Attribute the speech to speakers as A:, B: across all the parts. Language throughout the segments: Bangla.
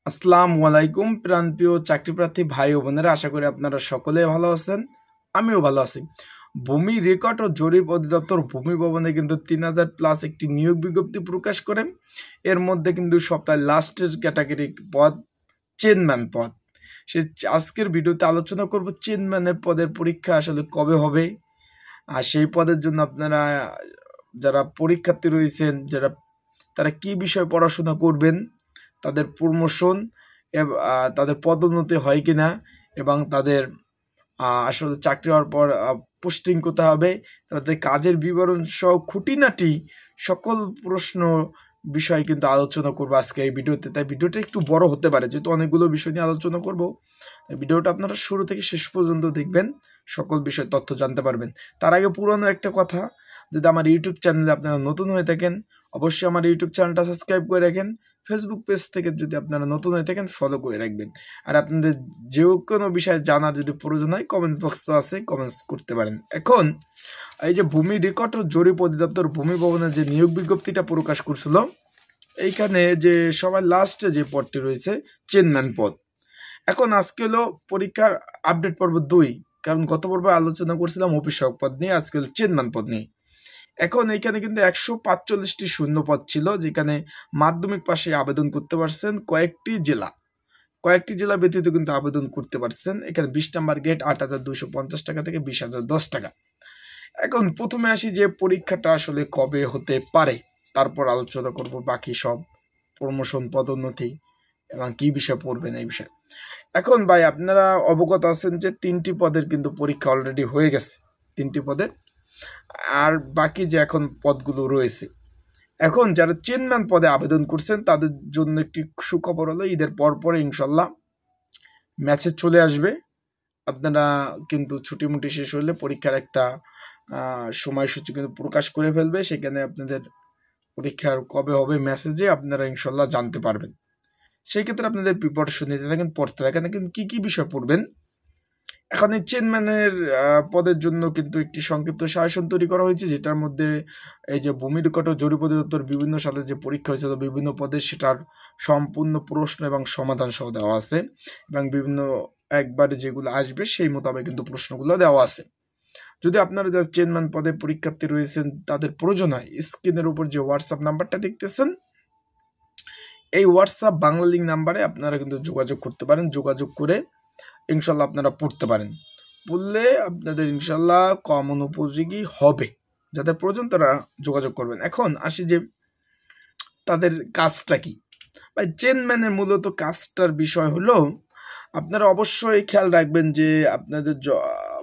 A: আসসালামু আলাইকুম প্রাণপ্রিয় চাকরিপ্রার্থী ভাই ও বোনেরা, আশা করি আপনারা সকলে ভালো আছেন। আমিও ভালো আছি। ভূমি রেকর্ড ও জরিপ অধিদপ্তর ভূমি ভবনে কিন্তু 3000+ একটি নিয়োগ বিজ্ঞপ্তি প্রকাশ করে। এর মধ্যে কিন্তু সপ্তাহে লাস্টের ক্যাটাগরি পদ চেয়ারম্যান পদ। আজকের ভিডিওতে আলোচনা করব চেয়ারম্যানের পদের পরীক্ষা আসলে কবে হবে, আর সেই পদের জন্য আপনারা যারা পরীক্ষার্থী রয়েছেন তারা কি বিষয়ে পড়াশোনা করবেন, তাদের প্রমোশন তাদের পদোন্নতি হয় কিনা, এবং তাদের আসলে চাকরি হওয়ার পর পোস্টিং কোথায় হবে, তাদের কাজের বিবরণ সহ খুঁটিনাটি সকল প্রশ্ন বিষয় কিন্তু আলোচনা করবো আজকে এই ভিডিওতে। তাই ভিডিওটা একটু বড় হতে পারে, যেহেতু অনেকগুলো বিষয় নিয়ে আলোচনা করব। ভিডিওটা আপনারা শুরু থেকে শেষ পর্যন্ত দেখবেন, সকল বিষয় তথ্য জানতে পারবেন। তার আগে পুরনো একটা কথা, যদি আমার ইউটিউব চ্যানেলে আপনারা নতুন হয়ে থাকেন অবশ্যই আমার ইউটিউব চ্যানেলটা সাবস্ক্রাইব করে রাখেন। ফেসবুক পেজ থেকে যদি আপনারা নতুন হয়ে থাকেন ফলো করে রাখবেন। আর আপনাদের যে কোনো বিষয়ে জানার যদি প্রয়োজন হয় কমেন্টস বক্স তো আছে, কমেন্টস করতে পারেন। এখন এই যে ভূমি রেকর্ড ও জরিপ অধিদপ্তর ভূমি ভবনের যে নিয়োগ বিজ্ঞপ্তিটা প্রকাশ করছিল, এইখানে যে সবার লাস্টে যে পদটি রয়েছে চেয়ারম্যান পদ। এখন আজকে হলো পরীক্ষার আপডেট পর্ব 2, কারণ গত পর্বে আলোচনা করছিলাম অফিস সহক পদ নিয়ে, আজকে হলো চেয়ারম্যান পদ নিয়ে। এখন এইখানে কিন্তু 145টি শূন্য পদ ছিল, যেখানে মাধ্যমিক পাশে আবেদন করতে পারছেন কয়েকটি জেলা ব্যতীত কিন্তু আবেদন করতে পারছেন। এখানে 20 নম্বর গেট 8,250 টাকা থেকে 20,010 টাকা। এখন প্রথমে আসি যে পরীক্ষাটা আসলে কবে হতে পারে, তারপর আলোচনা করব বাকি সব প্রমোশন, পদোন্নতি এবং কি বিষয় পড়বেন এই বিষয়ে। এখন ভাই আপনারা অবগত আছেন যে 3টি পদের কিন্তু পরীক্ষা অলরেডি হয়ে গেছে, 3টি পদের। আর বাকি যে এখন পদগুলো রয়েছে, এখন যারা চেয়ারম্যান পদে আবেদন করছেন তাদের জন্য একটি সুখবর হলো, ঈদের পরে ইনশাল্লাহ ম্যাচে চলে আসবে। আপনারা কিন্তু ছুটিমুটি শেষ হলে পরীক্ষার একটা সময়সূচি কিন্তু প্রকাশ করে ফেলবে। সেখানে আপনাদের পরীক্ষার কবে হবে মেসেজে আপনারা ইনশাল্লাহ জানতে পারবেন। সেই ক্ষেত্রে আপনাদের প্রিপারেশন নিতে থাকেন, পড়তে থাকেন। কিন্তু কী কী বিষয় পড়বেন, এখন এই চেয়ারম্যানের পদের জন্য কিন্তু একটি সংক্ষিপ্ত সাজেশন তৈরি করা হয়েছে, যেটার মধ্যে এই যে ভূমি রেকর্ড ও জরিপ অধিদপ্তর বিভিন্ন সালে যে পরীক্ষা হয়েছিল বিভিন্ন পদে, সেটার সম্পূর্ণ প্রশ্ন এবং সমাধান সহ দেওয়া আছে, এবং বিভিন্ন একবারে যেগুলো আসবে সেই মোতাবেক কিন্তু প্রশ্নগুলো দেওয়া আছে। যদি আপনারা যারা চেয়ারম্যান পদে পরীক্ষার্থী রয়েছেন তাদের প্রয়োজন হয়, স্ক্রিনের উপর যে হোয়াটসঅ্যাপ নাম্বারটা দেখতেছেন, এই হোয়াটসঅ্যাপ বাংলা লিঙ্ক নাম্বারে আপনারা কিন্তু যোগাযোগ করতে পারেন। যোগাযোগ করে ইনশাল্লাহ আপনারা পড়তে পারেন। পড়লে আপনাদের ইনশাল্লাহ কমন উপযোগী হবে। যাদের প্রয়োজন তারা যোগাযোগ করবেন। এখন আসি যে তাদের কাজটা কি। ভাই চেয়ারম্যানের মূলত কাজটার বিষয় হলো, আপনারা অবশ্যই খেয়াল রাখবেন যে আপনাদের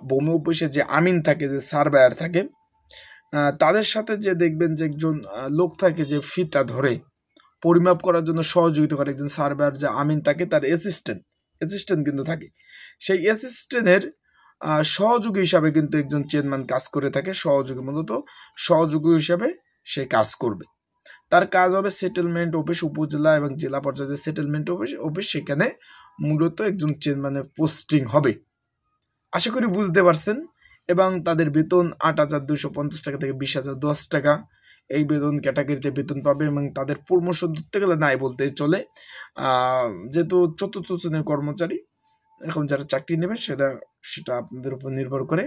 A: ভূমি অফিসে যে আমিন থাকে, যে সার্ভেয়ার থাকে, তাদের সাথে যে দেখবেন যে একজন লোক থাকে যে ফিতা ধরে পরিমাপ করার জন্য সহযোগিতা করে, একজন সার্ভেয়ার যে আমিন থাকে তার অ্যাসিস্ট্যান্ট কিন্তু থাকে। সেই অ্যাসিস্ট্যান্টের সহযোগী হিসাবে কিন্তু একজন চেয়ারম্যান কাজ করে থাকে। মূলত সহযোগী হিসাবে সে কাজ করবে। তার কাজ হবে সেটেলমেন্ট অফিস, উপজেলা এবং জেলা পর্যায়ে সেটেলমেন্ট অফিস, সেখানে মূলত একজন চেয়ারম্যানের পোস্টিং হবে। আশা করি বুঝতে পারছেন। এবং তাদের বেতন 8,250 টাকা থেকে 20,010 টাকা, এই বেতন ক্যাটাগরিতে বেতন পাবে। এবং তাদের প্রমোশন ধরতে গেলে নাই বলতে চলে, যেহেতু 4র্থ শ্রেণীর কর্মচারী। এখন যারা চাকরি নেবে সেটা আপনাদের উপর নির্ভর করে।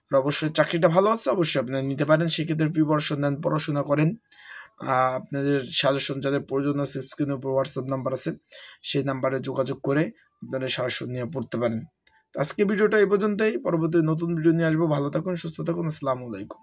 A: আর অবশ্যই চাকরিটা ভালো আছে অবশ্যই আপনারা নিতে পারেন। সেক্ষেত্রে প্রিপারেশন নেন, পড়াশোনা করেন। আপনাদের সাজেশন যাদের প্রয়োজন আছে, স্ক্রিনের উপর হোয়াটসঅ্যাপ নাম্বার আছে, সেই নাম্বারে যোগাযোগ করে আপনারা সাজেশন নিয়ে পড়তে পারেন। আজকে ভিডিওটা এই পর্যন্তই। পরবর্তী নতুন ভিডিও নিয়ে আসবো। ভালো থাকুন, সুস্থ থাকুন। আসসালামু আলাইকুম।